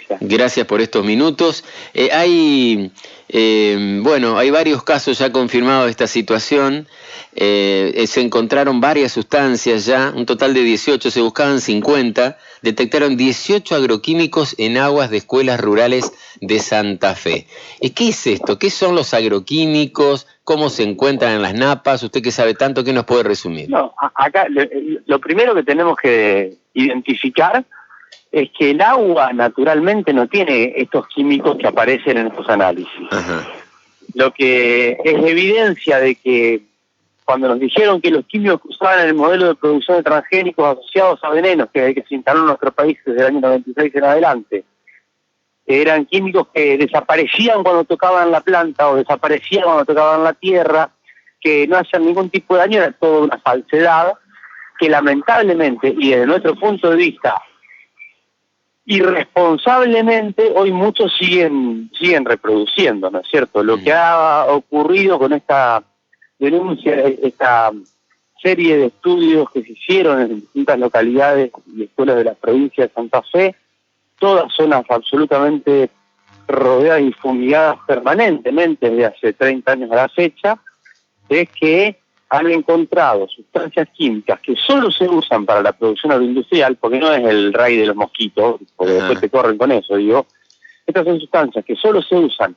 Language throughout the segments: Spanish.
Patricia. Gracias por estos minutos. Hay varios casos ya confirmados de esta situación. Se encontraron varias sustancias ya, un total de 18, se buscaban 50. Detectaron 18 agroquímicos en aguas de escuelas rurales de Santa Fe. ¿Qué es esto? ¿Qué son los agroquímicos? ¿Cómo se encuentran en las napas? Usted que sabe tanto, ¿qué nos puede resumir? No, acá lo primero que tenemos que identificar es que el agua naturalmente no tiene estos químicos que aparecen en estos análisis. Ajá. Lo que es evidencia de que cuando nos dijeron que los químicos que usaban en el modelo de producción de transgénicos asociados a venenos que se instalaron en nuestro país desde el año 96 en adelante, eran químicos que desaparecían cuando tocaban la planta o desaparecían cuando tocaban la tierra, que no hacían ningún tipo de daño, era toda una falsedad, que lamentablemente, y desde nuestro punto de vista, irresponsablemente, hoy muchos siguen reproduciendo, ¿no es cierto? Lo que ha ocurrido con esta denuncia, esta serie de estudios que se hicieron en distintas localidades y escuelas de la provincia de Santa Fe, todas zonas absolutamente rodeadas y fumigadas permanentemente desde hace 30 años a la fecha, es que han encontrado sustancias químicas que solo se usan para la producción agroindustrial, porque no es el rey de los mosquitos, porque después te corren con eso, digo. Estas son sustancias que solo se usan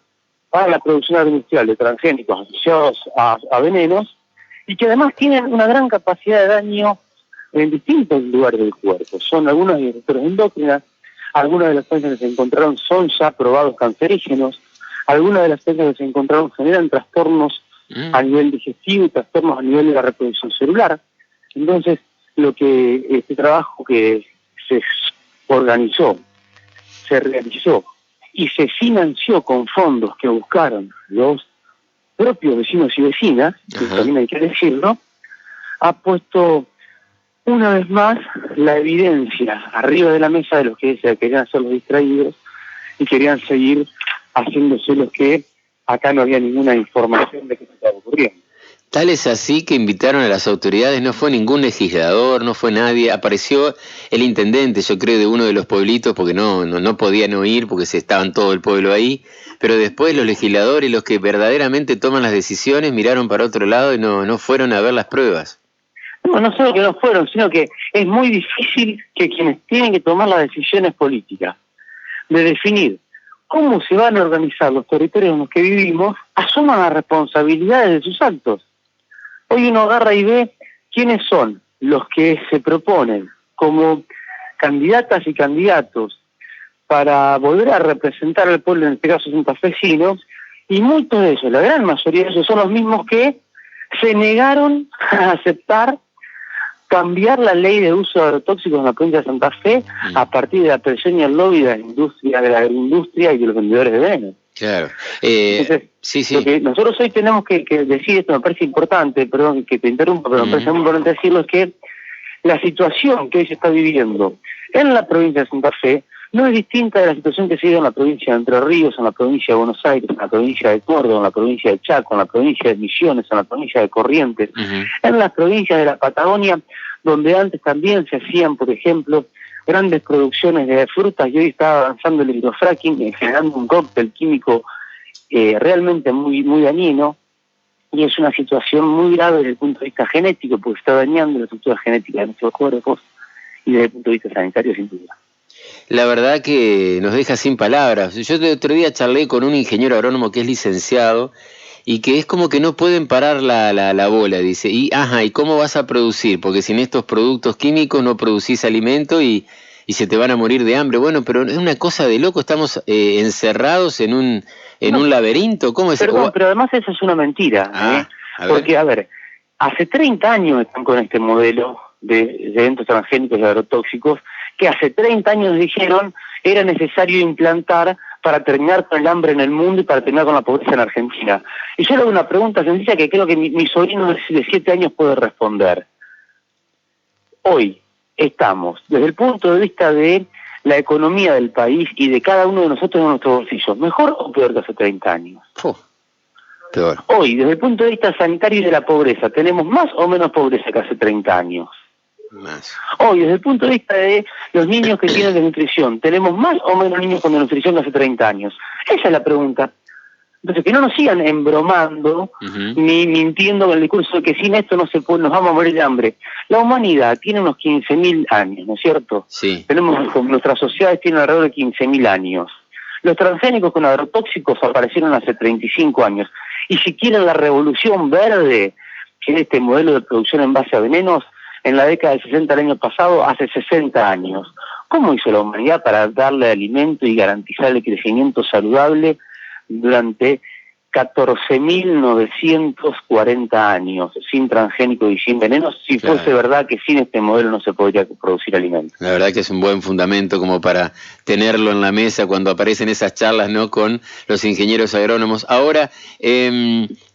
para la producción agroindustrial de transgénicos asociados a venenos, y que además tienen una gran capacidad de daño en distintos lugares del cuerpo. Son algunos disruptores endócrinas, algunas de las sustancias que se encontraron son ya probados cancerígenos, algunas de las sustancias que se encontraron generan trastornos a nivel digestivo y trastornos a nivel de la reproducción celular. Entonces, este trabajo que se organizó, se realizó y se financió con fondos que buscaron los propios vecinos y vecinas, que también hay que decirlo, ha puesto una vez más la evidencia arriba de la mesa de los que querían ser los distraídos y querían seguir haciéndose los que acá no había ninguna información de qué estaba ocurriendo. Tal es así que invitaron a las autoridades, no fue ningún legislador, no fue nadie, apareció el intendente, yo creo, de uno de los pueblitos, porque no podían oír, porque estaban todo el pueblo ahí, pero después los legisladores, los que verdaderamente toman las decisiones, miraron para otro lado y no fueron a ver las pruebas. No solo que no fueron, sino que es muy difícil que quienes tienen que tomar las decisiones políticas de definir cómo se van a organizar los territorios en los que vivimos, asuman las responsabilidades de sus actos. Hoy uno agarra y ve quiénes son los que se proponen como candidatas y candidatos para volver a representar al pueblo, en este caso santafesinos, y muchos de ellos, la gran mayoría de ellos, son los mismos que se negaron a aceptar cambiar la ley de uso de agrotóxicos en la provincia de Santa Fe a partir de la presión y el lobby de la agroindustria y de los vendedores de venenos. Claro. Entonces, sí. Lo que nosotros hoy tenemos que decir, esto me parece importante, perdón que te interrumpa, pero me parece muy importante decirlo, es que la situación que hoy se está viviendo en la provincia de Santa Fe no es distinta de la situación que se vive en la provincia de Entre Ríos, en la provincia de Buenos Aires, en la provincia de Córdoba, en la provincia de Chaco, en la provincia de Misiones, en la provincia de Corrientes, en las provincias de la Patagonia, donde antes también se hacían, por ejemplo, grandes producciones de frutas y hoy está avanzando el hidrofracking, generando un cóctel químico realmente muy dañino, y es una situación muy grave desde el punto de vista genético, porque está dañando la estructura genética de nuestros cuerpos, y desde el punto de vista sanitario, sin duda. La verdad que nos deja sin palabras. Yo el otro día charlé con un ingeniero agrónomo que es licenciado y que es como que no pueden parar la bola, dice. ¿Y cómo vas a producir? Porque sin estos productos químicos no producís alimento y se te van a morir de hambre. Bueno, pero es una cosa de loco, estamos encerrados en un laberinto. ¿Cómo es? Perdón, pero además eso es una mentira. Porque, a ver, hace 30 años están con este modelo de eventos transgénicos y agrotóxicos, que hace 30 años dijeron era necesario implantar para terminar con el hambre en el mundo y para terminar con la pobreza en Argentina. Y yo le hago una pregunta sencilla que creo que mi sobrino de 7 años puede responder. Hoy estamos, desde el punto de vista de la economía del país y de cada uno de nosotros en nuestros bolsillos, ¿mejor o peor que hace 30 años? Peor. Hoy, desde el punto de vista sanitario y de la pobreza, ¿tenemos más o menos pobreza que hace 30 años? Más. Hoy, desde el punto de vista de los niños que tienen desnutrición, ¿tenemos más o menos niños con desnutrición que hace 30 años? Esa es la pregunta. Entonces, que no nos sigan embromando ni mintiendo con el discurso de que sin esto no se puede, nos vamos a morir de hambre. La humanidad tiene unos 15.000 años, ¿no es cierto? Sí. Nuestras sociedades tienen alrededor de 15.000 años. Los transgénicos con agrotóxicos aparecieron hace 35 años. Y si quieren la revolución verde, que es este modelo de producción en base a venenos, en la década del 60 del año pasado, hace 60 años. ¿Cómo hizo la humanidad para darle alimento y garantizar el crecimiento saludable durante 14.940 años, sin transgénicos y sin venenos, si fuese verdad que sin este modelo no se podría producir alimentos? La verdad que es un buen fundamento como para tenerlo en la mesa cuando aparecen esas charlas, ¿no?, con los ingenieros agrónomos. Ahora,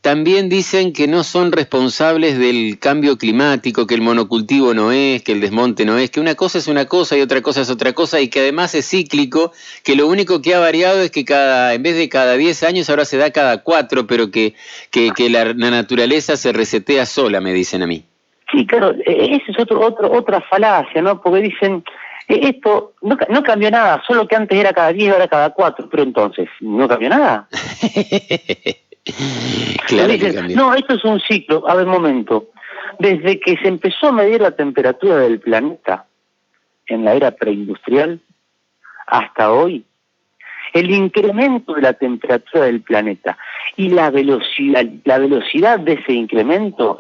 también dicen que no son responsables del cambio climático, que el monocultivo no es, que el desmonte no es, que una cosa es una cosa y otra cosa es otra cosa, y que además es cíclico, que lo único que ha variado es que en vez de cada 10 años ahora se da cada 4, pero que la naturaleza se resetea sola, me dicen a mí. Sí, claro, esa es otra falacia, ¿no? Porque dicen, esto no cambió nada, solo que antes era cada 10, ahora cada 4, pero entonces, ¿no cambió nada? Claro dicen, que cambió. no, esto es un ciclo. A ver, momento. Desde que se empezó a medir la temperatura del planeta en la era preindustrial hasta hoy, el incremento de la temperatura del planeta y la velocidad de ese incremento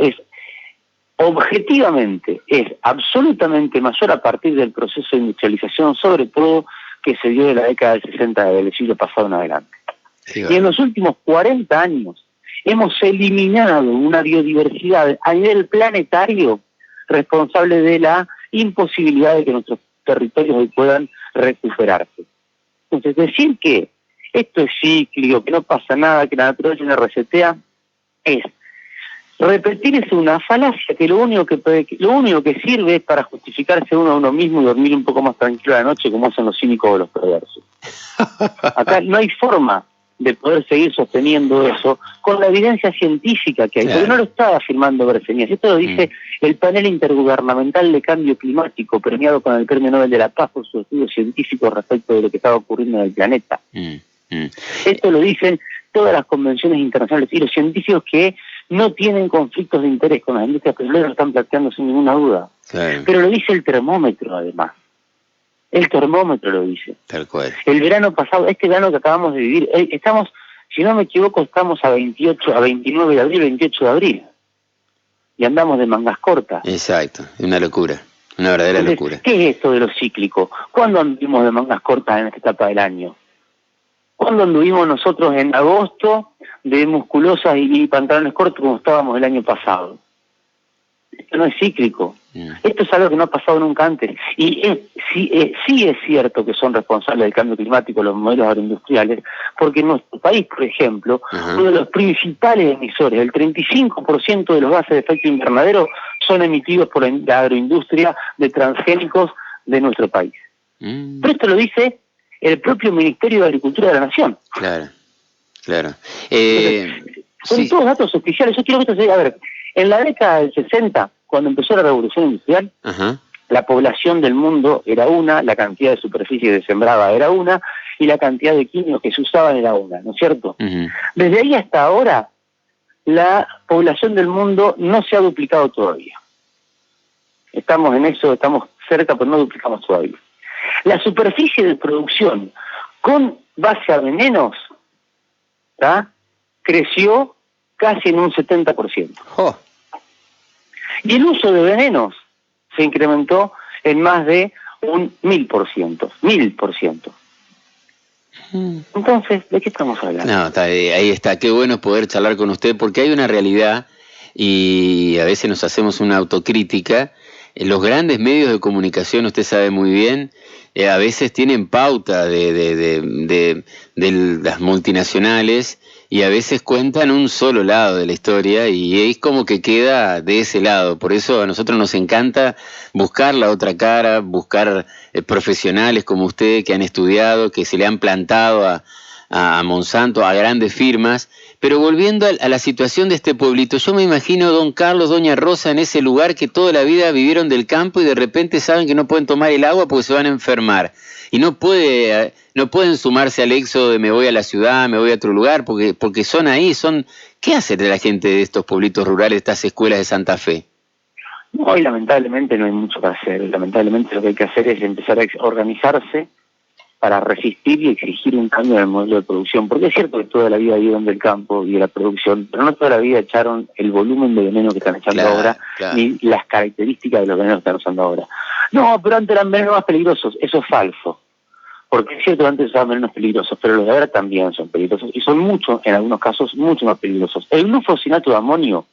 objetivamente es absolutamente mayor a partir del proceso de industrialización, sobre todo que se dio de la década del 60 del siglo pasado en adelante. Sí, y en los últimos 40 años hemos eliminado una biodiversidad a nivel planetario responsable de la imposibilidad de que nuestros territorios hoy puedan recuperarse. Entonces, decir que esto es cíclico, que no pasa nada, que la naturaleza se resetea, es repetirse una falacia que lo único que sirve es para justificarse uno a uno mismo y dormir un poco más tranquilo a la noche, como hacen los cínicos o los perversos. Acá no hay forma de poder seguir sosteniendo eso con la evidencia científica que hay, porque no lo está afirmando Bersenías, esto lo dice el panel intergubernamental de cambio climático, premiado con el Premio Nobel de la Paz por sus estudios científicos respecto de lo que estaba ocurriendo en el planeta. Esto lo dicen todas las convenciones internacionales y los científicos que no tienen conflictos de interés con las industrias petroleras lo están planteando sin ninguna duda. Pero lo dice el termómetro, además. El termómetro lo dice. Tal cual. El verano pasado, este verano que acabamos de vivir, estamos, si no me equivoco, estamos a 29 de abril, 28 de abril. Y andamos de mangas cortas. Exacto, una locura, una verdadera locura. ¿Qué es esto de lo cíclico? ¿Cuándo anduvimos de mangas cortas en esta etapa del año? ¿Cuándo anduvimos nosotros en agosto de musculosas y pantalones cortos como estábamos el año pasado? Esto no es cíclico. Esto es algo que no ha pasado nunca antes. Y sí es cierto que son responsables del cambio climático los modelos agroindustriales, porque en nuestro país, por ejemplo, uno de los principales emisores, el 35% de los gases de efecto invernadero son emitidos por la agroindustria de transgénicos de nuestro país. Pero esto lo dice el propio Ministerio de Agricultura de la Nación. Claro. Son todos datos oficiales. Yo quiero que esto se diga, a ver, en la década del 60, cuando empezó la revolución industrial, la población del mundo era una, la cantidad de superficie de sembrada era una, y la cantidad de químicos que se usaban era una, ¿no es cierto? Desde ahí hasta ahora, la población del mundo no se ha duplicado todavía. Estamos en eso, estamos cerca, pero no duplicamos todavía. La superficie de producción con base a venenos, ¿tá?, creció casi en un 70%. Y el uso de venenos se incrementó en más de un 1000%. Entonces, ¿de qué estamos hablando? No, ahí está, qué bueno poder charlar con usted, porque hay una realidad y a veces nos hacemos una autocrítica. Los grandes medios de comunicación, usted sabe muy bien, a veces tienen pauta de las multinacionales y a veces cuentan un solo lado de la historia y es como que queda de ese lado. Por eso a nosotros nos encanta buscar la otra cara, buscar profesionales como usted que han estudiado, que se le han plantado a Monsanto, a grandes firmas. Pero volviendo a la situación de este pueblito, yo me imagino don Carlos, doña Rosa en ese lugar que toda la vida vivieron del campo y de repente saben que no pueden tomar el agua porque se van a enfermar. Y no pueden sumarse al éxodo de me voy a la ciudad, me voy a otro lugar, porque son ahí, ¿qué hace la gente de estos pueblitos rurales, estas escuelas de Santa Fe? No, y lamentablemente no hay mucho que hacer. Lamentablemente lo que hay que hacer es empezar a organizarse para resistir y exigir un cambio en el modelo de producción. Porque es cierto que toda la vida vivieron del campo y de la producción, pero no toda la vida echaron el volumen de veneno que están echando ahora, ni las características de los venenos que están usando ahora. No, pero antes eran venenos más peligrosos. Eso es falso. Porque es cierto que antes usaban venenos peligrosos, pero los de ahora también son peligrosos. Y son muchos, en algunos casos, mucho más peligrosos. El glufosinato de amonio,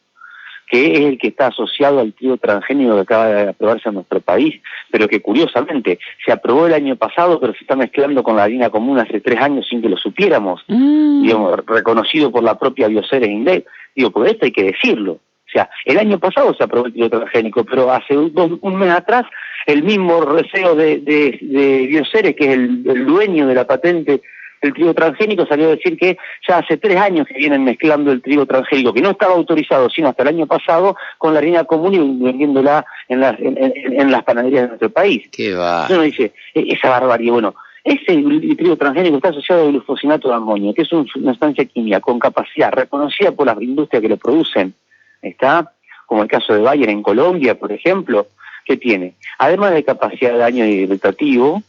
que es el que está asociado al trigo transgénico que acaba de aprobarse en nuestro país, pero que curiosamente se aprobó el año pasado, pero se está mezclando con la harina común hace 3 años sin que lo supiéramos, digamos, reconocido por la propia Bioceres Index. Digo, por esto hay que decirlo. O sea, el año pasado se aprobó el trigo transgénico, pero hace un mes atrás el mismo receo de Bioceres, que es el dueño de la patente del trigo transgénico, salió a decir que ya hace 3 años que vienen mezclando el trigo transgénico, que no estaba autorizado sino hasta el año pasado, con la harina común y vendiéndola en las panaderías de nuestro país. ¿Qué va? Uno dice, esa barbarie. Bueno, ese trigo transgénico está asociado al glufosinato de amonio, que es una sustancia química con capacidad reconocida por las industrias que lo producen, ¿está? Como el caso de Bayer en Colombia, por ejemplo, que tiene, además de capacidad de daño irritativo,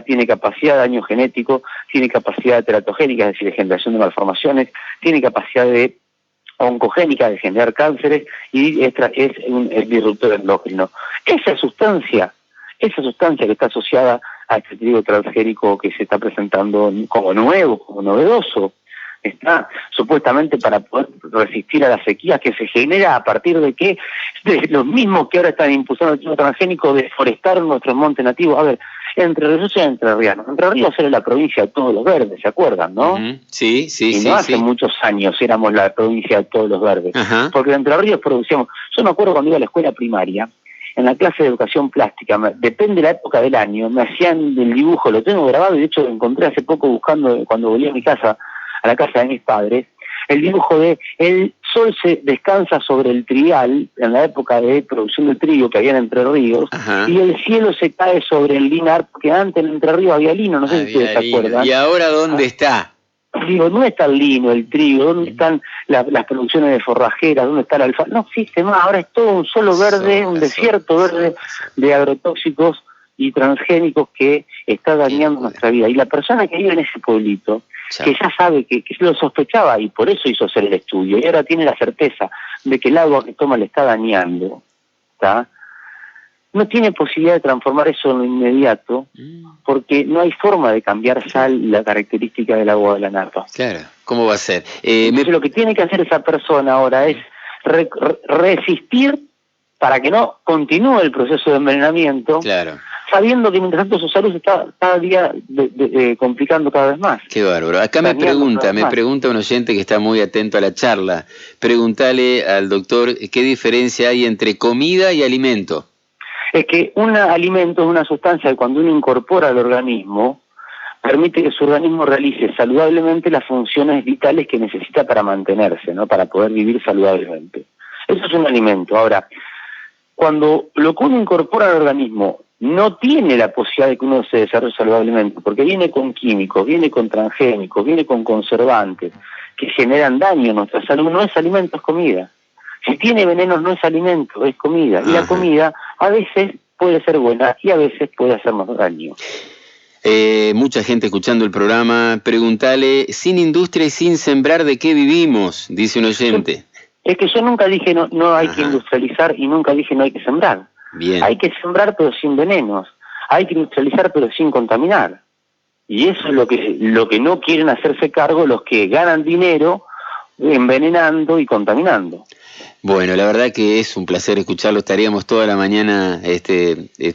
tiene capacidad de daño genético, tiene capacidad teratogénica, es decir, de generación de malformaciones, tiene capacidad de oncogénica, de generar cánceres, y es un disruptor endócrino. Esa sustancia que está asociada a este trigo transgénico que se está presentando como nuevo, como novedoso, está supuestamente para poder resistir a la sequía que se genera a partir de que de los mismos que ahora están impulsando el trigo transgénico deforestaron nuestros montes nativos. A ver, Entre Ríos y Entre Ríos. Entre Ríos era la provincia de todos los verdes, ¿se acuerdan, no? Sí. Y no hace muchos años éramos la provincia de todos los verdes. Porque en Entre Ríos producíamos. Yo me acuerdo cuando iba a la escuela primaria, en la clase de educación plástica, depende de la época del año, me hacían el dibujo, lo tengo grabado y de hecho lo encontré hace poco buscando, cuando volví a mi casa, a la casa de mis padres, el dibujo de el sol se descansa sobre el trigal en la época de producción del trigo que había en Entre Ríos, y el cielo se cae sobre el linar, porque antes en Entre Ríos había lino, no sé si ustedes se acuerdan. ¿Y ahora dónde está? Digo, ¿dónde está el lino, el trigo? ¿Dónde están las producciones de forrajeras? ¿Dónde está el alfalfa? No existe más, ahora es todo un solo verde, un desierto verde de agrotóxicos y transgénicos que está dañando nuestra vida. Y la persona que vive en ese pueblito, que ya sabe que lo sospechaba y por eso hizo hacer el estudio, y ahora tiene la certeza de que el agua que toma le está dañando, ¿está? No tiene posibilidad de transformar eso en lo inmediato, porque no hay forma de cambiar la característica del agua de la napa. Claro, ¿cómo va a ser? Lo que tiene que hacer esa persona ahora es resistir para que no continúe el proceso de envenenamiento, sabiendo que mientras tanto su salud se está cada día complicando cada vez más. Qué bárbaro. Acá me pregunta un oyente que está muy atento a la charla. Pregúntale al doctor qué diferencia hay entre comida y alimento. Es que un alimento es una sustancia que cuando uno incorpora al organismo, permite que su organismo realice saludablemente las funciones vitales que necesita para mantenerse, ¿no? Para poder vivir saludablemente. Eso es un alimento. Ahora, cuando lo que uno incorpora al organismo no tiene la posibilidad de que uno se desarrolle saludablemente, porque viene con químicos, viene con transgénicos, viene con conservantes que generan daño a nuestra salud, no es alimento, es comida. Si tiene venenos no es alimento, es comida. Y la comida a veces puede ser buena y a veces puede hacernos daño. Mucha gente escuchando el programa, preguntale, sin industria y sin sembrar, ¿de qué vivimos? Dice un oyente. Es que yo nunca dije no hay que industrializar y nunca dije no hay que sembrar. Bien. Hay que sembrar pero sin venenos. Hay que industrializar pero sin contaminar. Y eso es lo que no quieren hacerse cargo los que ganan dinero envenenando y contaminando. Bueno, la verdad que es un placer escucharlo, estaríamos toda la mañana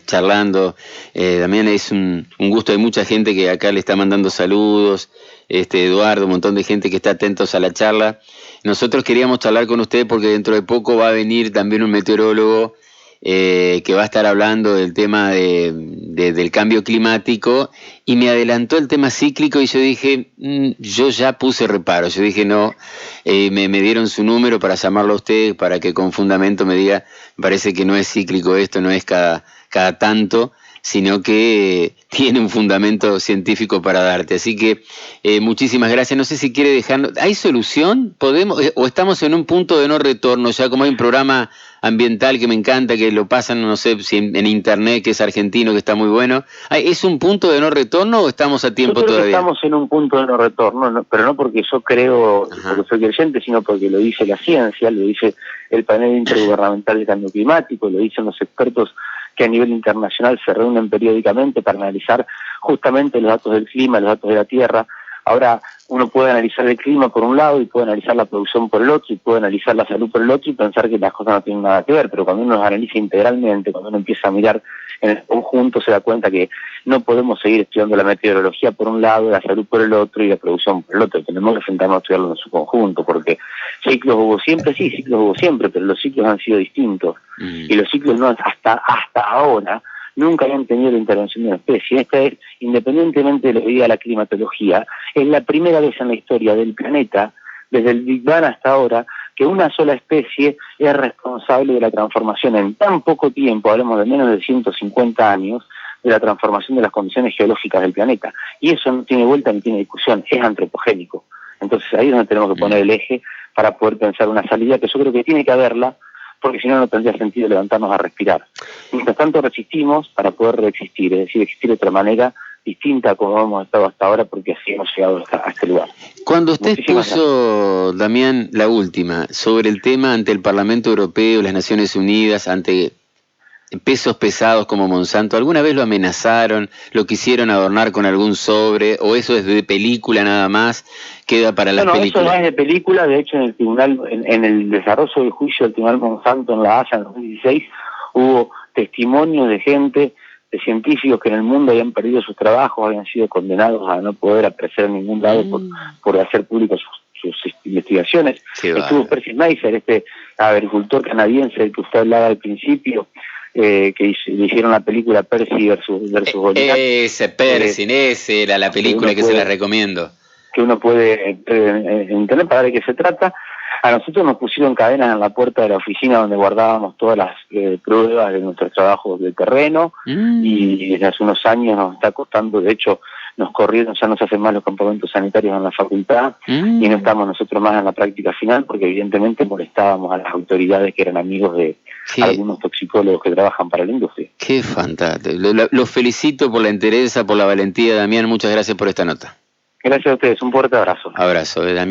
charlando. También es un gusto, hay mucha gente que acá le está mandando saludos, Eduardo, un montón de gente que está atentos a la charla. Nosotros queríamos charlar con usted porque dentro de poco va a venir también un meteorólogo que va a estar hablando del tema del cambio climático, y me adelantó el tema cíclico y yo dije, yo ya puse reparo, yo dije no, me dieron su número para llamarlo a usted, para que con fundamento me diga, parece que no es cíclico esto, no es cada tanto, sino que tiene un fundamento científico para darte. Así que muchísimas gracias. No sé si quiere dejarnos. ¿Hay solución? ¿Podemos o estamos en un punto de no retorno? Ya como hay un programa ambiental que me encanta, que lo pasan, no sé, si en internet, que es argentino, que está muy bueno. ¿Es un punto de no retorno o estamos a tiempo todavía? Yo creo que estamos en un punto de no retorno, ¿no? Pero no porque yo creo, porque soy creyente, sino porque lo dice la ciencia, lo dice el panel intergubernamental de cambio climático, lo dicen los expertos que a nivel internacional se reúnen periódicamente para analizar justamente los datos del clima, los datos de la Tierra. Ahora uno puede analizar el clima por un lado y puede analizar la producción por el otro y puede analizar la salud por el otro y pensar que las cosas no tienen nada que ver, pero cuando uno los analiza integralmente, cuando uno empieza a mirar en el conjunto, se da cuenta que no podemos seguir estudiando la meteorología por un lado, la salud por el otro y la producción por el otro. Tenemos que sentarnos a estudiarlo en su conjunto, porque ciclos hubo siempre, sí, ciclos hubo siempre, pero los ciclos han sido distintos. Y los ciclos no hasta ahora nunca habían tenido la intervención de una especie. Esta es, independientemente de lo que diga la climatología, es la primera vez en la historia del planeta, desde el Big Bang hasta ahora, que una sola especie es responsable de la transformación en tan poco tiempo, hablamos de menos de 150 años, de la transformación de las condiciones geológicas del planeta. Y eso no tiene vuelta ni tiene discusión, es antropogénico. Entonces ahí es donde tenemos que poner el eje para poder pensar una salida, que yo creo que tiene que haberla, porque si no, no tendría sentido levantarnos a respirar. Mientras tanto resistimos para poder reexistir, es decir, existir de otra manera distinta a como hemos estado hasta ahora, porque así hemos llegado a este lugar. Cuando usted expuso, Damián, la última, sobre el tema ante el Parlamento Europeo, las Naciones Unidas, ante pesos pesados como Monsanto, ¿alguna vez lo amenazaron, lo quisieron adornar con algún sobre, o eso es de película nada más, queda para las películas? No, eso no es de película. De hecho, en el tribunal, en el desarrollo del juicio del Tribunal Monsanto en La Haya en 2016, hubo testimonios de gente, de científicos que en el mundo habían perdido sus trabajos, habían sido condenados a no poder aparecer en ningún lado por hacer públicos sus investigaciones. Estuvo Percy Mason, este agricultor canadiense del que usted hablaba al principio, que le hicieron la película Percy versus Goliath. Esa era la película que se la recomiendo. Que uno puede entender para ver de qué se trata. A nosotros nos pusieron cadenas en la puerta de la oficina donde guardábamos todas las pruebas de nuestros trabajos de terreno, y desde hace unos años nos está costando, de hecho nos corrieron, ya no se hacen más los campamentos sanitarios en la facultad, y no estamos nosotros más en la práctica final porque evidentemente molestábamos a las autoridades que eran amigos de algunos toxicólogos que trabajan para la industria. Qué fantástico. Los felicito por la entereza, por la valentía, Damián. Muchas gracias por esta nota. Gracias a ustedes, un fuerte abrazo. Abrazo, Damián.